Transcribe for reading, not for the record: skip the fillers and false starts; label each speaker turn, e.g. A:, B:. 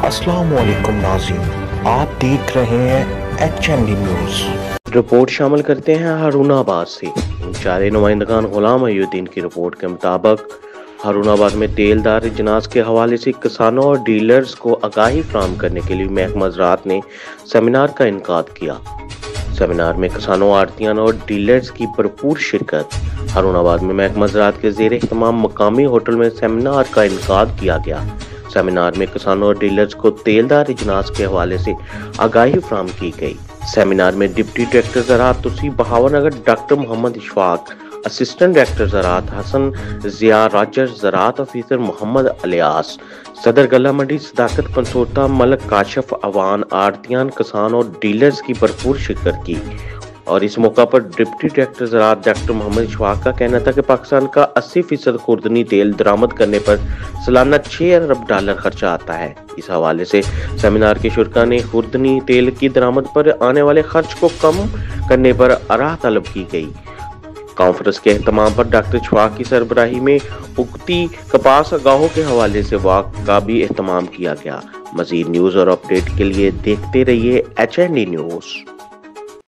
A: अस्सलाम वालेकुम नाज़रीन, आप देख रहे हैं HND न्यूज़। रिपोर्ट शामिल करते हैं हारूनाबाद से। चारे नुमाइंदगान गुलाम अयूद्दीन की रिपोर्ट के मुताबिक हारूनाबाद में तेलदार इजनास के हवाले से किसानों और डीलर्स को आगाही फराहम करने के लिए महकमा ज़राअत ने सेमिनार का इनेकाद किया। सेमिनार में किसानों, आड़तियान और डीलर्स की भरपूर शिरकत। हारूनाबाद में महकमा ज़राअत के ज़ेर एहतमाम मकामी होटल में सेमिनार का इनेकाद किया गया। सेमिनार में किसानों और डीलर्स को तेलदार इजनास के हवाले से आगाही फराहम की गई। सेमिनार में डिप्टी डायरेक्टर ज़राअत तुसी Bahawalnagar doctor Mohammad Ishfaq, assistant director ज़राअत हसन ज़िया राजर, ज़राअत ऑफिसर मोहम्मद अलियास, सदर गला मंडी सदाकत पंसोता, मलक काशफ, अवान, आड़तियान, किसान और डीलर्स की भरपूर शिरकत की। और इस मौका पर डिप्टी डायरेक्टर ज़राअत डॉक्टर मोहम्मद इशफाक का कहना था कि पाकिस्तान का 80% खुर्दनी तेल दरामद करने पर सालाना $6 अरब खर्चा आता है। इस हवाले से सेमिनार के शुरका ने खुर्दनी तेल की दरामद पर आने वाले खर्च को कम करने पर आराह तलब की गई। कॉन्फ्रेंस के एहतमाम पर डॉक्टर इशफाक की सरबराही में उगती कपास गाहों के हवाले से वाक का भी एहतमाम किया गया। मजीद न्यूज़ और अपडेट के लिए देखते रहिए HND न्यूज़।